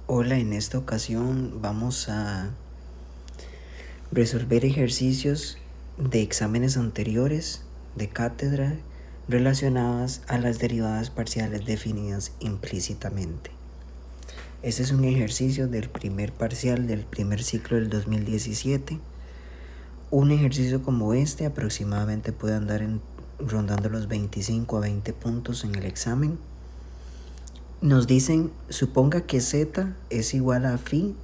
Hola, en esta ocasión vamos a resolver ejercicios de exámenes anteriores de cátedra relacionadas a las derivadas parciales definidas implícitamente. Este es un ejercicio del primer parcial del primer ciclo del 2017. Un ejercicio como este aproximadamente puede andar rondando los 25 a 20 puntos en el examen. Nos dicen, suponga que z es igual a phi,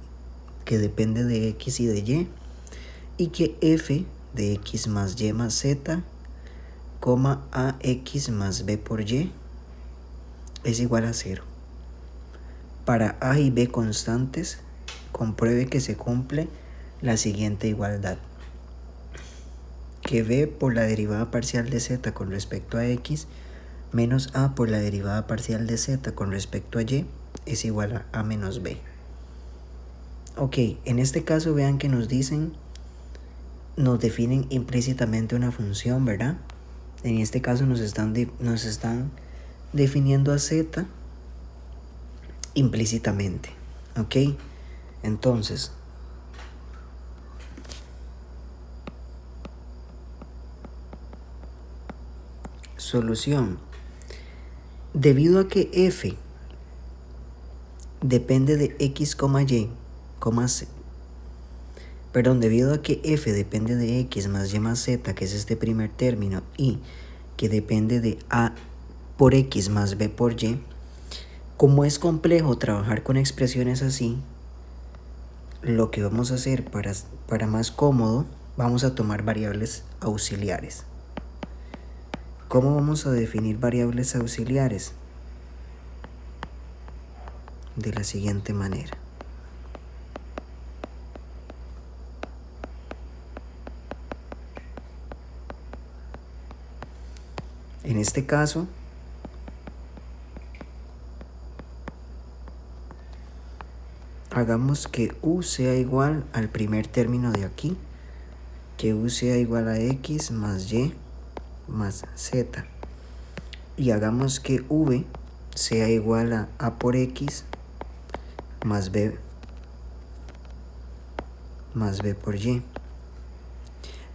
que depende de x y de y que f de x más y más z, ax más b por y es igual a 0. Para a y b constantes, compruebe que se cumple la siguiente igualdad: que b por la derivada parcial de z con respecto a x menos a por la derivada parcial de z con respecto a y es igual a menos b. Ok, en este caso vean que nos definen implícitamente una función, ¿verdad? En este caso nos están definiendo a z implícitamente, ¿ok? Entonces, solución. Debido a que f depende de x, y, c, debido a que f depende de x más y más z, que es este primer término, y que depende de a por x más b por y, como es complejo trabajar con expresiones así, lo que vamos a hacer para más cómodo, vamos a tomar variables auxiliares. ¿Cómo vamos a definir variables auxiliares? De la siguiente manera. En este caso, hagamos que u sea igual al primer término de aquí, que u sea igual a x más y más z, y hagamos que v sea igual a por x más b por y.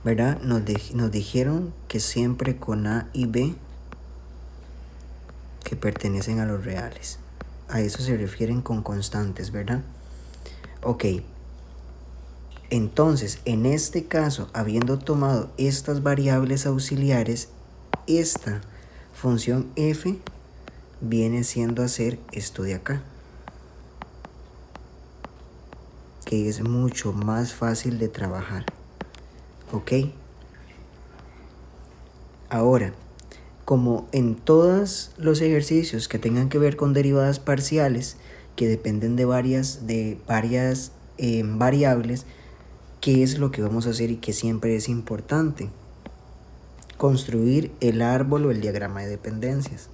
¿Verdad? Nos dijeron que siempre con a y b que pertenecen a los reales. A eso se refieren con constantes, ¿verdad? Ok. Entonces, en este caso, habiendo tomado estas variables auxiliares, esta función f viene siendo a ser esto de acá, que es mucho más fácil de trabajar. ¿Ok? Ahora, como en todos los ejercicios que tengan que ver con derivadas parciales, que dependen de varias variables, ¿qué es lo que vamos a hacer y que siempre es importante? Construir el árbol o el diagrama de dependencias.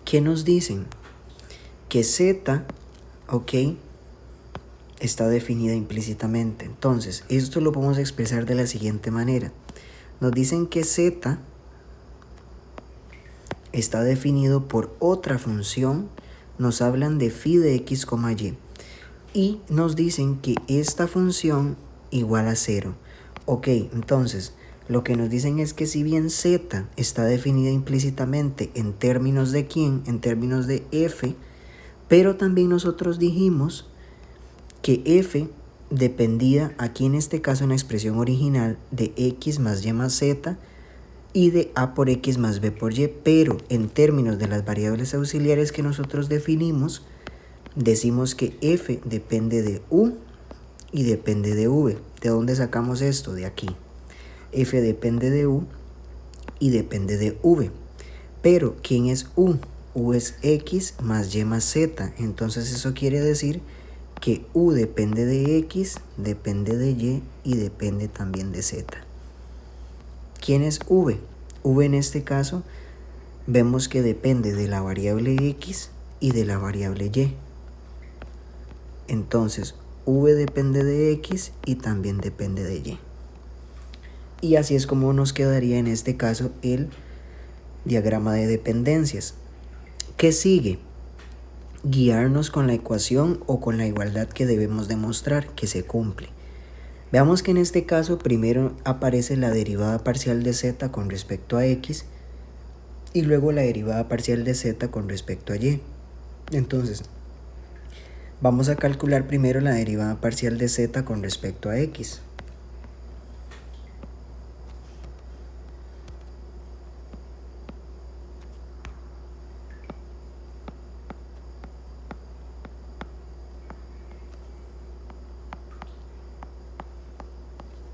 ¿Qué nos dicen? Que z, ok, está definida implícitamente. Entonces, esto lo podemos expresar de la siguiente manera. Nos dicen que z está definido por otra función. Nos hablan de phi de x, y. Y nos dicen que esta función igual a 0. Ok, entonces, lo que nos dicen es que si bien z está definida implícitamente en términos de quién, en términos de f, pero también nosotros dijimos que f dependía, aquí en este caso en la expresión original, de x más y más z y de a por x más b por y, pero en términos de las variables auxiliares que nosotros definimos, decimos que f depende de u y depende de v. ¿De dónde sacamos esto? De aquí. F depende de u y depende de v. Pero, ¿quién es u? U es x más y más z. Entonces eso quiere decir que u depende de x, depende de y depende también de z. ¿Quién es v? V en este caso vemos que depende de la variable x y de la variable y. Entonces, v depende de x y también depende de y. Y así es como nos quedaría en este caso el diagrama de dependencias. ¿Qué sigue? Guiarnos con la ecuación o con la igualdad que debemos demostrar que se cumple. Veamos que en este caso primero aparece la derivada parcial de z con respecto a x y luego la derivada parcial de z con respecto a y. Entonces, vamos a calcular primero la derivada parcial de z con respecto a x.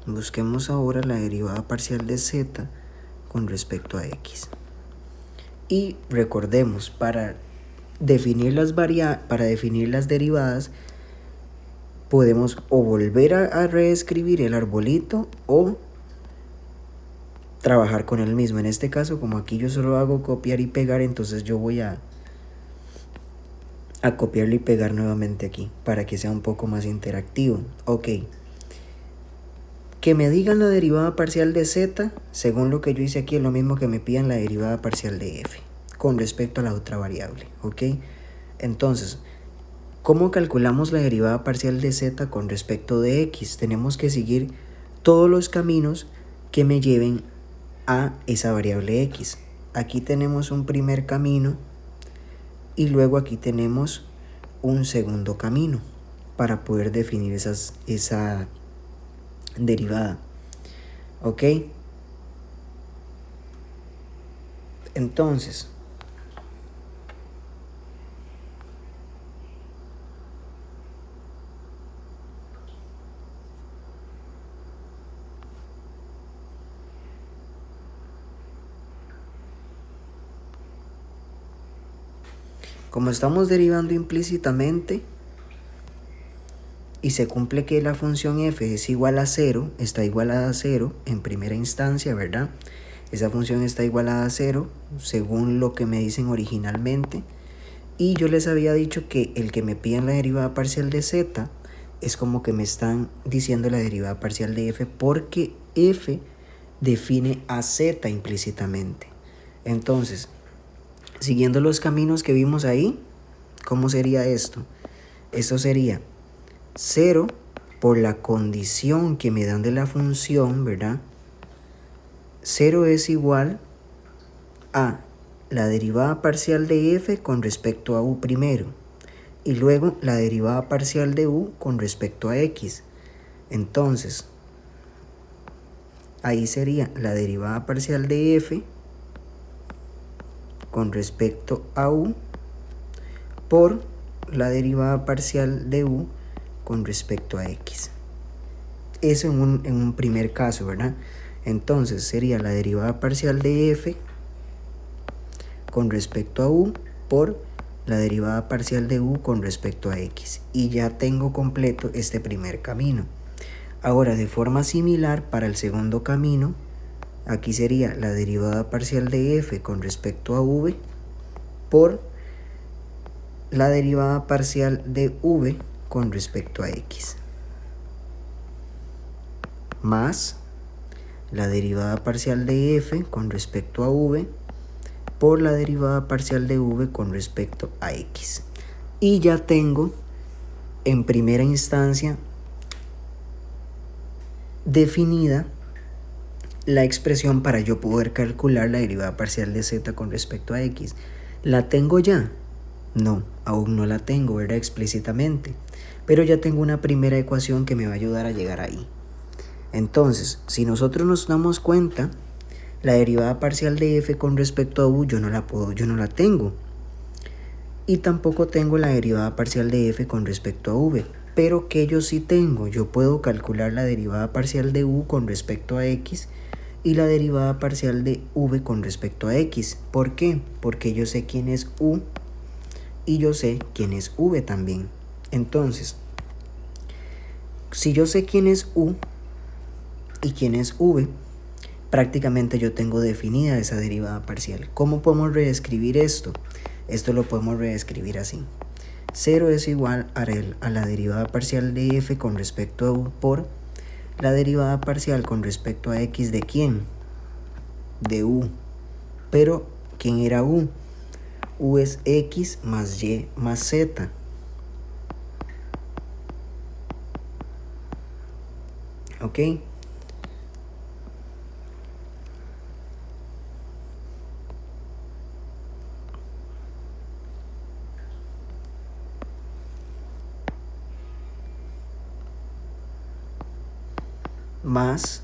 Busquemos ahora la derivada parcial de z con respecto a x. Y recordemos, para definir las derivadas, podemos o volver a reescribir el arbolito o trabajar con el mismo. En este caso, como aquí yo solo hago copiar y pegar, entonces yo voy a copiarlo y pegar nuevamente aquí para que sea un poco más interactivo. Ok. Que me digan la derivada parcial de z, según lo que yo hice aquí, es lo mismo que me pidan la derivada parcial de f con respecto a la otra variable, ¿ok? Entonces, ¿cómo calculamos la derivada parcial de z con respecto de x? Tenemos que seguir todos los caminos que me lleven a esa variable x. Aquí tenemos un primer camino y luego aquí tenemos un segundo camino para poder definir esa derivada, ¿ok? Entonces, como estamos derivando implícitamente y se cumple que la función f es igual a 0, está igualada a 0 en primera instancia, ¿verdad? Esa función está igualada a 0 según lo que me dicen originalmente. Y yo les había dicho que el que me piden la derivada parcial de z es como que me están diciendo la derivada parcial de f porque f define a z implícitamente. Entonces, siguiendo los caminos que vimos ahí, ¿cómo sería esto? Esto sería 0 por la condición que me dan de la función, ¿verdad? 0 es igual a la derivada parcial de f con respecto a u primero y luego la derivada parcial de u con respecto a x. Entonces, ahí sería la derivada parcial de f con respecto a u por la derivada parcial de u con respecto a x. Eso en un primer caso, ¿verdad? Entonces sería la derivada parcial de f con respecto a u por la derivada parcial de u con respecto a x. Y ya tengo completo este primer camino. Ahora, de forma similar, para el segundo camino, aquí sería la derivada parcial de f con respecto a v por la derivada parcial de v con respecto a x, más la derivada parcial de f con respecto a v por la derivada parcial de v con respecto a x. Y ya tengo en primera instancia definida la expresión para yo poder calcular la derivada parcial de z con respecto a x. ¿La tengo ya? No, aún no la tengo, ¿verdad? Explícitamente. Pero ya tengo una primera ecuación que me va a ayudar a llegar ahí. Entonces, si nosotros nos damos cuenta, la derivada parcial de f con respecto a u yo no la tengo. Y tampoco tengo la derivada parcial de f con respecto a v. Pero que yo sí tengo, yo puedo calcular la derivada parcial de u con respecto a x y la derivada parcial de v con respecto a x. ¿Por qué? Porque yo sé quién es u y yo sé quién es v también. Entonces, si yo sé quién es u y quién es v, prácticamente yo tengo definida esa derivada parcial. ¿Cómo podemos reescribir esto? Esto lo podemos reescribir así. 0 es igual a la derivada parcial de f con respecto a u por la derivada parcial con respecto a x de ¿quién? De u. Pero, ¿quién era u? U es x más y más z. ¿Ok? Más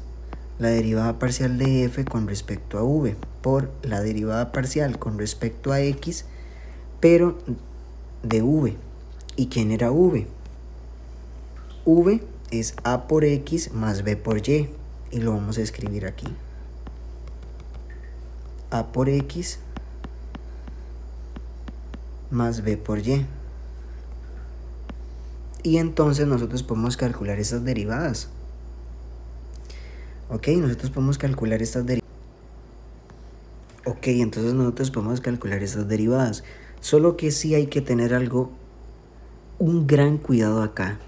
la derivada parcial de f con respecto a v por la derivada parcial con respecto a x, pero de v. ¿Y quién era v? V es a por x más b por y, y lo vamos a escribir aquí. A por x más b por y. Y entonces nosotros podemos calcular esas derivadas. Ok, nosotros podemos calcular estas derivadas. Ok, entonces nosotros podemos calcular estas derivadas. Solo que sí hay que tener un gran cuidado acá.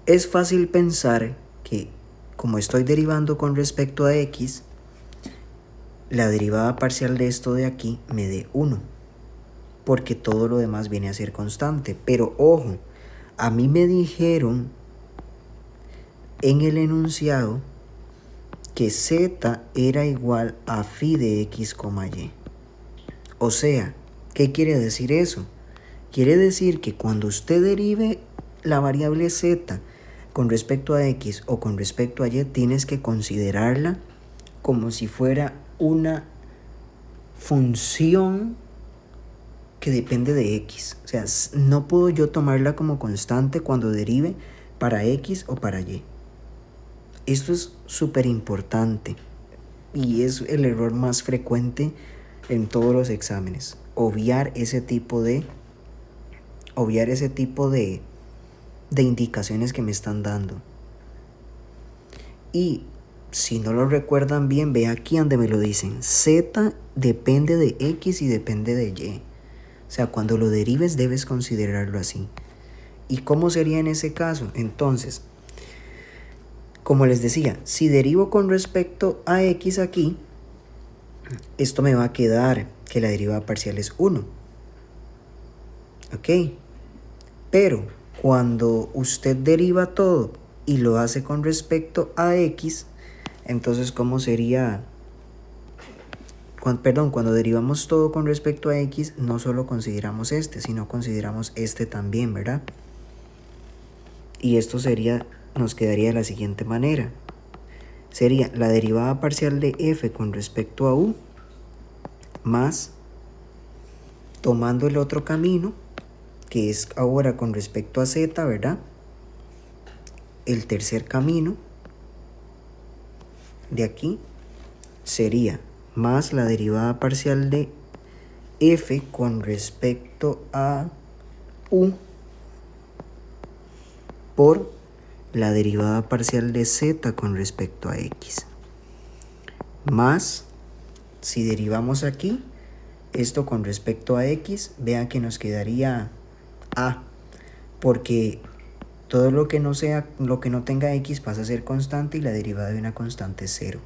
Es fácil pensar que como estoy derivando con respecto a x, la derivada parcial de esto de aquí me dé 1, porque todo lo demás viene a ser constante. Pero ojo, a mí me dijeron en el enunciado que z era igual a phi de x, y. O sea, ¿qué quiere decir eso? Quiere decir que cuando usted derive la variable z con respecto a x o con respecto a y, tienes que considerarla como si fuera una función que depende de x. O sea, no puedo yo tomarla como constante cuando derive para x o para y. Esto es súper importante y es el error más frecuente en todos los exámenes. Obviar ese tipo de indicaciones que me están dando. Y si no lo recuerdan bien, ve aquí donde me lo dicen. Z depende de x y depende de y. O sea, cuando lo derives debes considerarlo así. ¿Y cómo sería en ese caso? Entonces, como les decía, si derivo con respecto a x aquí, esto me va a quedar que la derivada parcial es 1. ¿Ok? Pero cuando usted deriva todo y lo hace con respecto a x, entonces ¿cómo sería? Cuando derivamos todo con respecto a x, no solo consideramos este, sino consideramos este también, ¿verdad? Y esto nos quedaría de la siguiente manera. Sería la derivada parcial de f con respecto a u, más, tomando el otro camino, que es ahora con respecto a z, ¿verdad? El tercer camino de aquí sería más la derivada parcial de f con respecto a u por la derivada parcial de z con respecto a x. Más, si derivamos aquí, esto con respecto a x, vean que nos quedaría a, porque todo lo que no tenga x pasa a ser constante y la derivada de una constante es 0.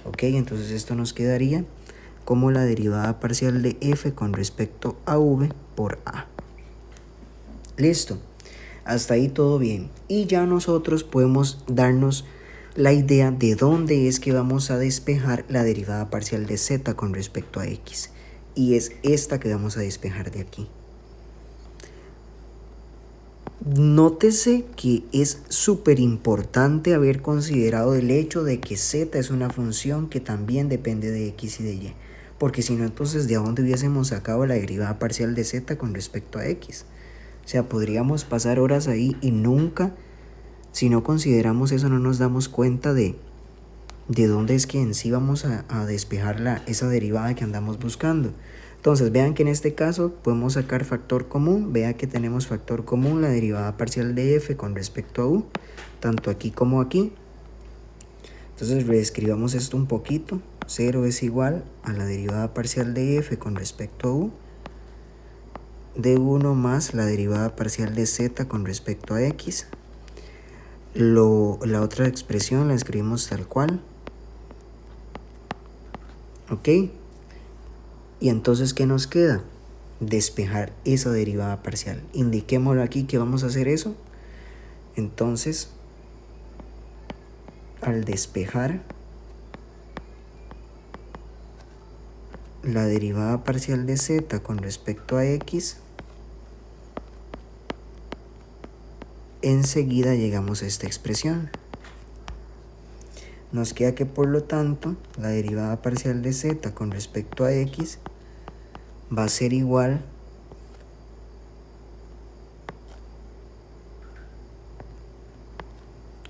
Ok, entonces esto nos quedaría como la derivada parcial de f con respecto a v por a. Listo, hasta ahí todo bien. Y ya nosotros podemos darnos la idea de dónde es que vamos a despejar la derivada parcial de z con respecto a x. Y es esta que vamos a despejar de aquí. Nótese que es súper importante haber considerado el hecho de que z es una función que también depende de x y de y, porque si no, entonces ¿de dónde hubiésemos sacado la derivada parcial de z con respecto a x? O sea, podríamos pasar horas ahí y nunca, si no consideramos eso, no nos damos cuenta de dónde es que en sí vamos a despejar esa derivada que andamos buscando. Entonces vean que en este caso podemos sacar factor común. Vean que tenemos factor común la derivada parcial de f con respecto a u, tanto aquí como aquí. Entonces reescribamos esto un poquito. 0 es igual a la derivada parcial de f con respecto a u de 1 más la derivada parcial de z con respecto a x. La otra expresión la escribimos tal cual. ¿Ok? Y entonces, ¿qué nos queda? Despejar esa derivada parcial. Indiquémoslo aquí que vamos a hacer eso. Entonces, al despejar la derivada parcial de z con respecto a x, enseguida llegamos a esta expresión. Nos queda que, por lo tanto, la derivada parcial de z con respecto a x va a ser igual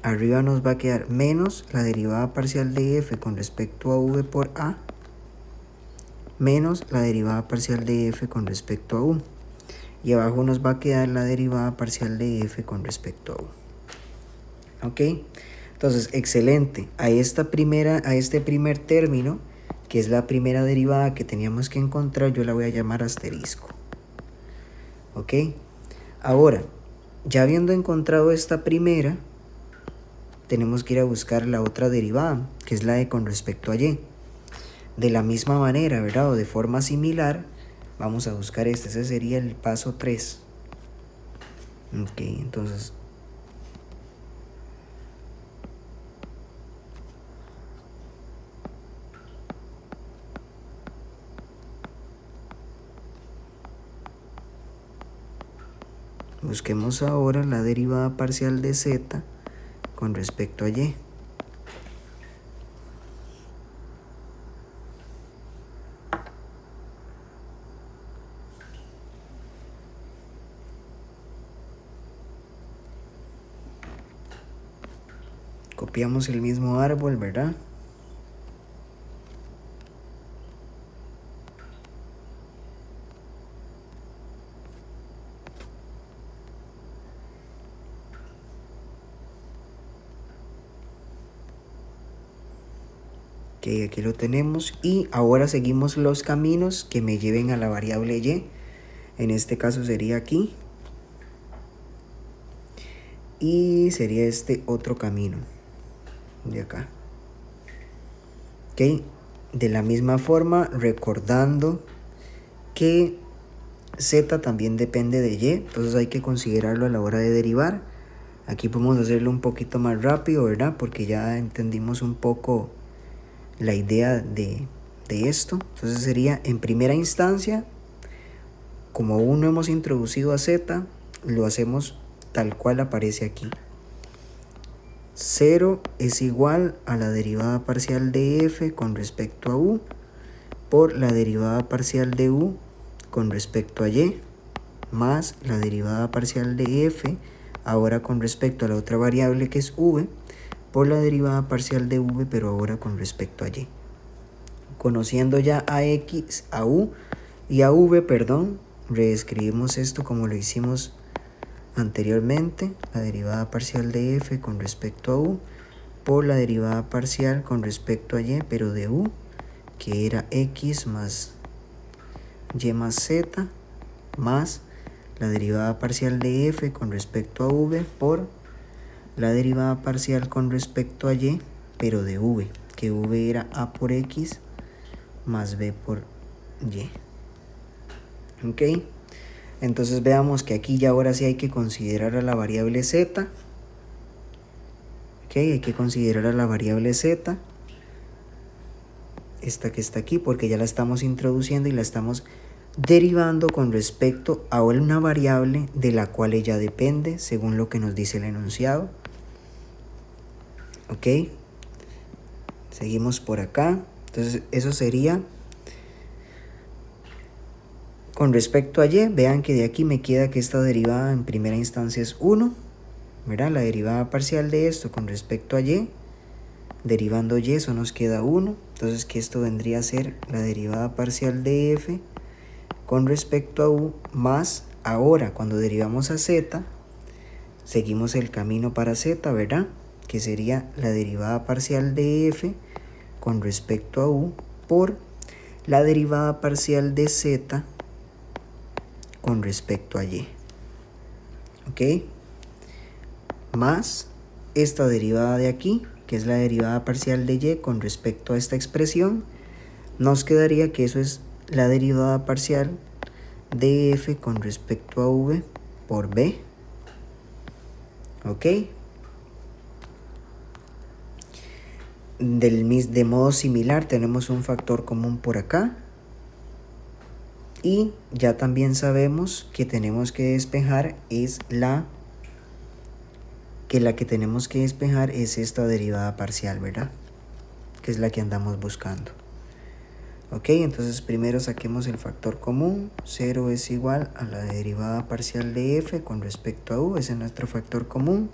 arriba nos va a quedar menos la derivada parcial de f con respecto a v por a menos la derivada parcial de f con respecto a u. Y abajo nos va a quedar la derivada parcial de f con respecto a u. ¿Ok? Entonces, excelente. A este primer término, que es la primera derivada que teníamos que encontrar, yo la voy a llamar asterisco. ¿Ok? Ahora, ya habiendo encontrado esta primera, tenemos que ir a buscar la otra derivada, que es la de con respecto a y. De la misma manera, ¿verdad? O de forma similar, vamos a buscar este. Ese sería el paso 3. Ok, entonces busquemos ahora la derivada parcial de z con respecto a y. Copiamos el mismo árbol, ¿verdad? Ok, aquí lo tenemos. Y ahora seguimos los caminos que me lleven a la variable y. En este caso sería aquí. Y sería este otro camino de acá. Ok, de la misma forma, recordando que z también depende de y, entonces hay que considerarlo a la hora de derivar. Aquí podemos hacerlo un poquito más rápido, ¿verdad? Porque ya entendimos un poco la idea de esto. Entonces sería, en primera instancia, como aún no hemos introducido a z, lo hacemos tal cual aparece aquí. 0 es igual a la derivada parcial de f con respecto a u por la derivada parcial de u con respecto a y más la derivada parcial de f ahora con respecto a la otra variable que es v por la derivada parcial de v pero ahora con respecto a y. Conociendo ya a x, a u y a v, perdón, reescribimos esto como lo hicimos anteriormente, la derivada parcial de f con respecto a u por la derivada parcial con respecto a y, pero de u, que era x más y más z, más la derivada parcial de f con respecto a v por la derivada parcial con respecto a y, pero de v, que v era a por x más b por y. ¿Ok? Entonces veamos que aquí ya ahora sí hay que considerar a la variable z. Ok, hay que considerar a la variable z. Esta que está aquí, porque ya la estamos introduciendo y la estamos derivando con respecto a una variable de la cual ella depende, según lo que nos dice el enunciado. Ok. Seguimos por acá. Entonces eso sería con respecto a y. Vean que de aquí me queda que esta derivada en primera instancia es 1, ¿verdad? La derivada parcial de esto con respecto a y, derivando y, eso nos queda 1. Entonces que esto vendría a ser la derivada parcial de f con respecto a u más, ahora cuando derivamos a z, seguimos el camino para z, ¿verdad? que sería la derivada parcial de f con respecto a u por la derivada parcial de z con respecto a y. ¿Ok? Más esta derivada de aquí, que es la derivada parcial de y con respecto a esta expresión, nos quedaría que eso es la derivada parcial de f con respecto a v por b. ¿Ok? De modo similar tenemos un factor común por acá. Y ya también sabemos que tenemos que despejar es la que tenemos que despejar es esta derivada parcial, ¿verdad? Que es la que andamos buscando. Ok, entonces primero saquemos el factor común. 0 es igual a la derivada parcial de f con respecto a u, ese es nuestro factor común.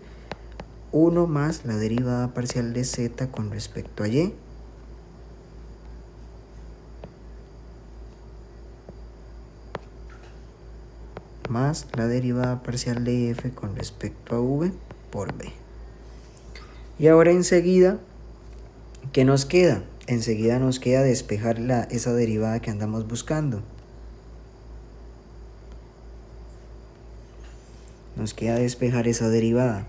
1 más la derivada parcial de z con respecto a y. Más la derivada parcial de f con respecto a v por b. Y ahora enseguida, ¿qué nos queda? Enseguida nos queda despejar esa derivada que andamos buscando. Nos queda despejar esa derivada.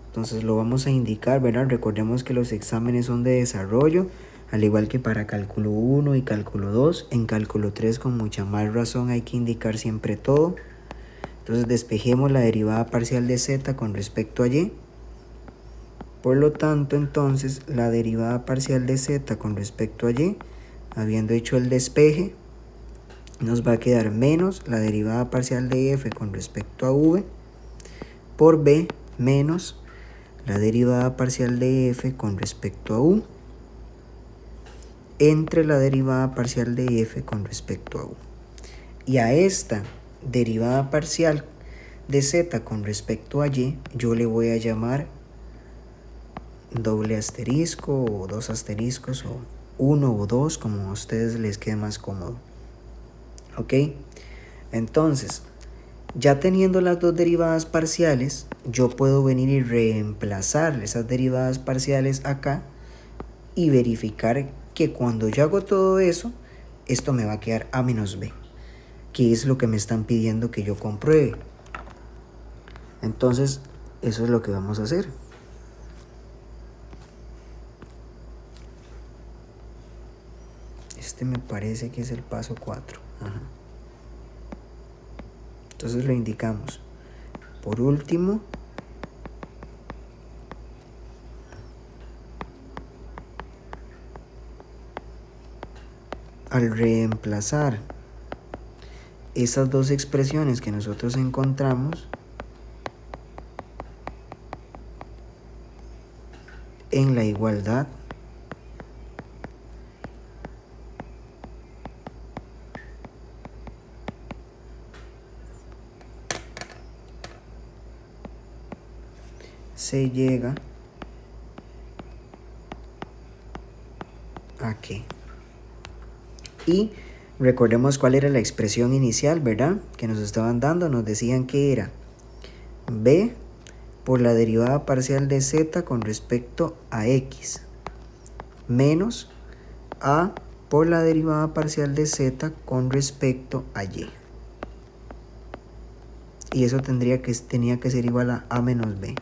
Entonces lo vamos a indicar, ¿verdad? Recordemos que los exámenes son de desarrollo, al igual que para cálculo 1 y cálculo 2. En cálculo 3 con mucha más razón hay que indicar siempre todo. Entonces despejemos la derivada parcial de z con respecto a y. Por lo tanto, entonces, la derivada parcial de z con respecto a y, habiendo hecho el despeje, nos va a quedar menos la derivada parcial de f con respecto a v por b menos la derivada parcial de f con respecto a u entre la derivada parcial de f con respecto a u. Y a esta derivada parcial de z con respecto a y, yo le voy a llamar doble asterisco o dos asteriscos o 1 o 2, como a ustedes les quede más cómodo. ¿Ok? Entonces, ya teniendo las dos derivadas parciales, yo puedo venir y reemplazar esas derivadas parciales acá y verificar que cuando yo hago todo eso, esto me va a quedar a menos b, que es lo que me están pidiendo que yo compruebe. Entonces, eso es lo que vamos a hacer. Este me parece que es el paso 4. Ajá. Entonces lo indicamos. Por último, al reemplazar esas dos expresiones que nosotros encontramos en la igualdad, se llega a qué. Y recordemos cuál era la expresión inicial, ¿verdad? Que nos estaban dando, nos decían que era b por la derivada parcial de z con respecto a x menos a por la derivada parcial de z con respecto a y. Y eso tenía que ser igual a menos b.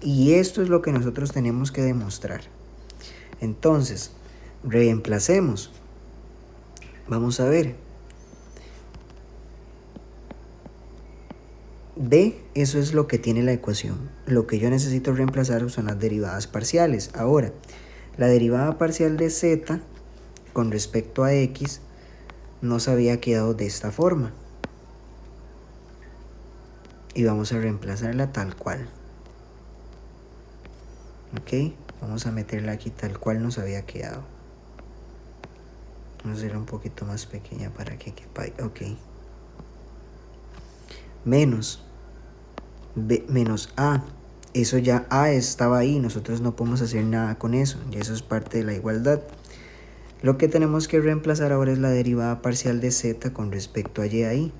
Y esto es lo que nosotros tenemos que demostrar. Entonces, reemplacemos. Vamos a ver. B, eso es lo que tiene la ecuación. Lo que yo necesito reemplazar son las derivadas parciales. Ahora, la derivada parcial de z con respecto a x nos había quedado de esta forma. Y vamos a reemplazarla tal cual. Ok, vamos a meterla aquí tal cual nos había quedado. Vamos a hacerla un poquito más pequeña para que quepa. Ok. Menos B, menos A. Eso ya A estaba ahí. Nosotros no podemos hacer nada con eso. Y eso es parte de la igualdad. Lo que tenemos que reemplazar ahora es la derivada parcial de z con respecto a y ahí,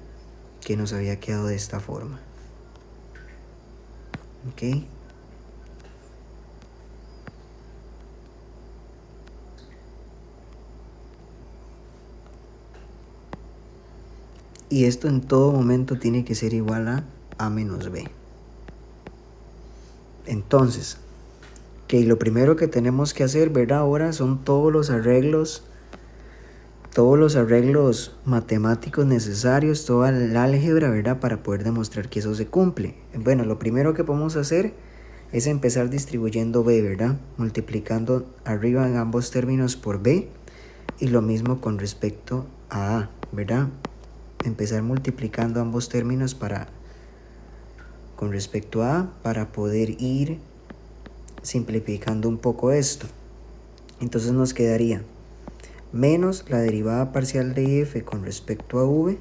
que nos había quedado de esta forma. Ok. Y esto en todo momento tiene que ser igual a a menos b. Entonces, que lo primero que tenemos que hacer, ¿verdad? Ahora son todos los arreglos matemáticos necesarios, toda la álgebra, ¿verdad? Para poder demostrar que eso se cumple. Bueno, lo primero que podemos hacer es empezar distribuyendo b, ¿verdad? Multiplicando arriba en ambos términos por b, y lo mismo con respecto a, ¿verdad? Empezar multiplicando ambos términos con respecto a para poder ir simplificando un poco esto. Entonces nos quedaría menos la derivada parcial de f con respecto a v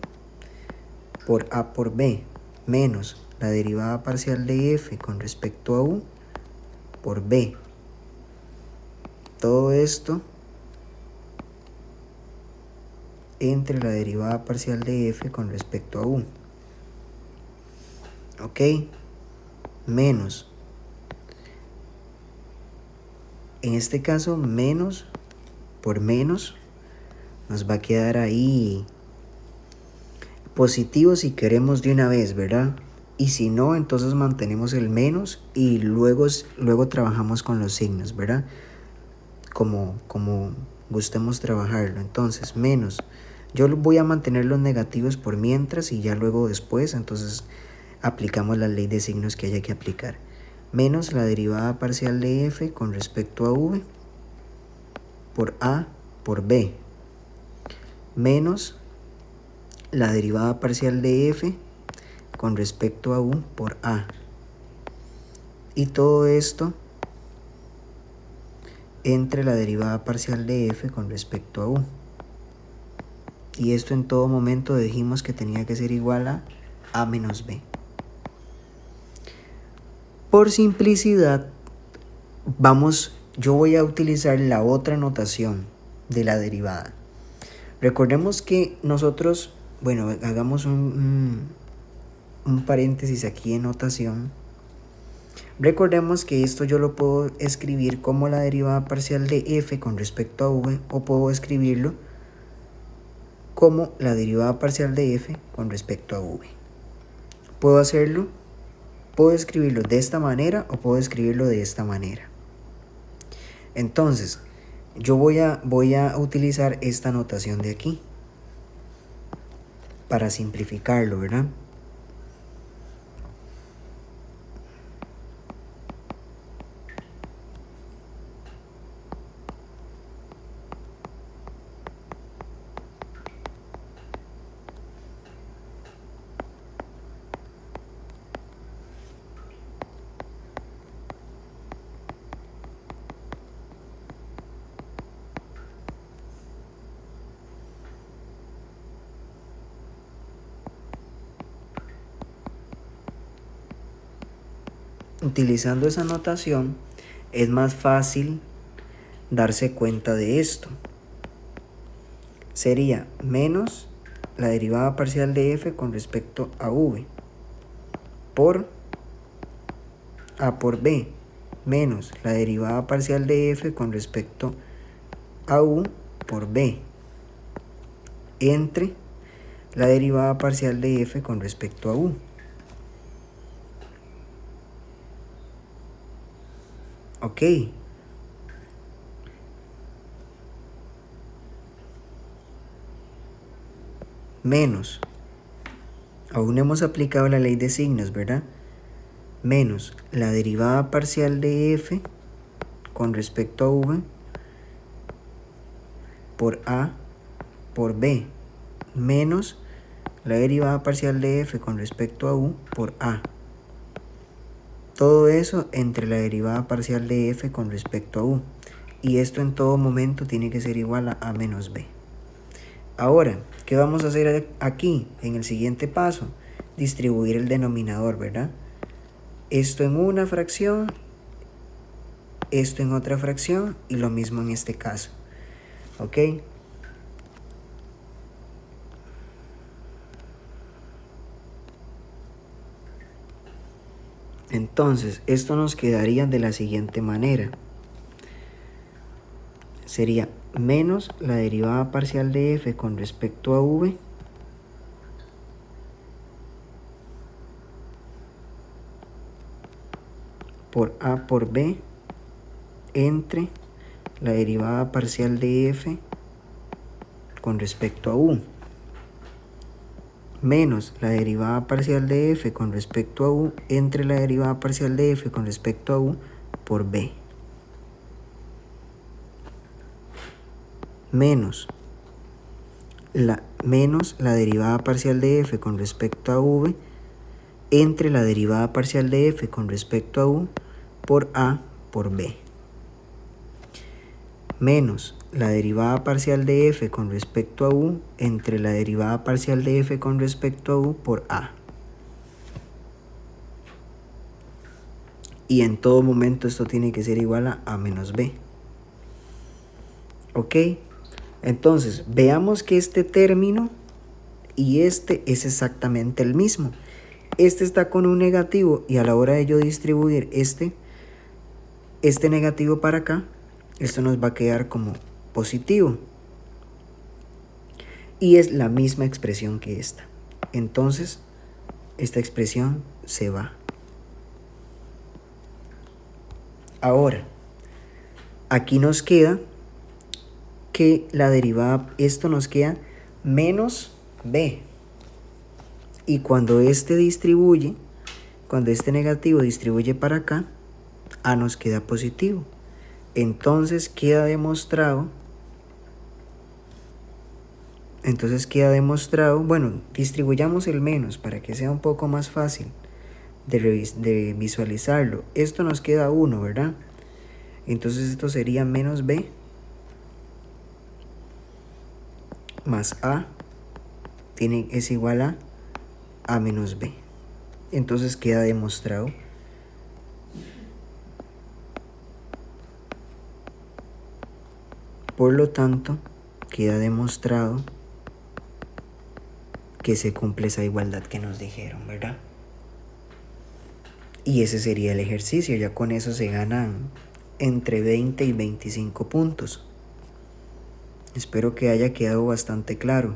por a por b, menos la derivada parcial de f con respecto a u por b. Todo esto entre la derivada parcial de f con respecto a u. Ok, menos. En este caso, menos por menos nos va a quedar ahí positivo si queremos de una vez, ¿verdad? Y si no, entonces mantenemos el menos y luego trabajamos con los signos, ¿verdad? Como gustemos trabajarlo. Entonces, menos. Yo voy a mantener los negativos por mientras y ya luego después, entonces aplicamos la ley de signos que haya que aplicar. Menos la derivada parcial de f con respecto a v por a por b. Menos la derivada parcial de f con respecto a u por a. Y todo esto entre la derivada parcial de f con respecto a u. Y esto en todo momento dijimos que tenía que ser igual a menos b. Por simplicidad, yo voy a utilizar la otra notación de la derivada. Recordemos que nosotros, bueno, hagamos un paréntesis aquí en notación. Recordemos que esto yo lo puedo escribir como la derivada parcial de f con respecto a v, o puedo escribirlo como la derivada parcial de f con respecto a v. Puedo escribirlo de esta manera o puedo escribirlo de esta manera. Entonces, yo voy a utilizar esta notación de aquí para simplificarlo, ¿verdad? Utilizando esa notación es más fácil darse cuenta de esto. Sería menos la derivada parcial de f con respecto a v por a por b, menos la derivada parcial de f con respecto a u por b, entre la derivada parcial de f con respecto a u. Ok. Menos. Aún no hemos aplicado la ley de signos, ¿verdad? Menos la derivada parcial de f con respecto a v por a por b, menos la derivada parcial de f con respecto a u por a. Todo eso entre la derivada parcial de f con respecto a u. Y esto en todo momento tiene que ser igual a menos b. Ahora, ¿qué vamos a hacer aquí en el siguiente paso? Distribuir el denominador, ¿verdad? Esto en una fracción, esto en otra fracción y lo mismo en este caso. ¿Ok? Entonces, esto nos quedaría de la siguiente manera. Sería menos la derivada parcial de f con respecto a v por A por B entre la derivada parcial de f con respecto a u menos la derivada parcial de f con respecto a u entre la derivada parcial de f con respecto a u por b menos la derivada parcial de f con respecto a v entre la derivada parcial de f con respecto a u por a por b menos la derivada parcial de f con respecto a u entre la derivada parcial de f con respecto a u por a. Y en todo momento esto tiene que ser igual a a menos b. ¿Ok? Entonces, veamos que este término y este es exactamente el mismo. Este está con un negativo y a la hora de yo distribuir este negativo para acá, esto nos va a quedar como positivo. Y es la misma expresión que esta. Entonces, esta expresión se va. Ahora, aquí nos queda que la derivada, esto nos queda menos b. Y cuando este distribuye, cuando este negativo distribuye para acá, a nos queda positivo. Entonces queda demostrado, bueno, distribuyamos el menos para que sea un poco más fácil de visualizarlo. Esto nos queda 1, ¿verdad? Entonces esto sería menos b más a es igual a menos b. Entonces queda demostrado. Por lo tanto, queda demostrado que se cumple esa igualdad que nos dijeron, ¿verdad? Y ese sería el ejercicio. Ya con eso se ganan entre 20 y 25 puntos. Espero que haya quedado bastante claro.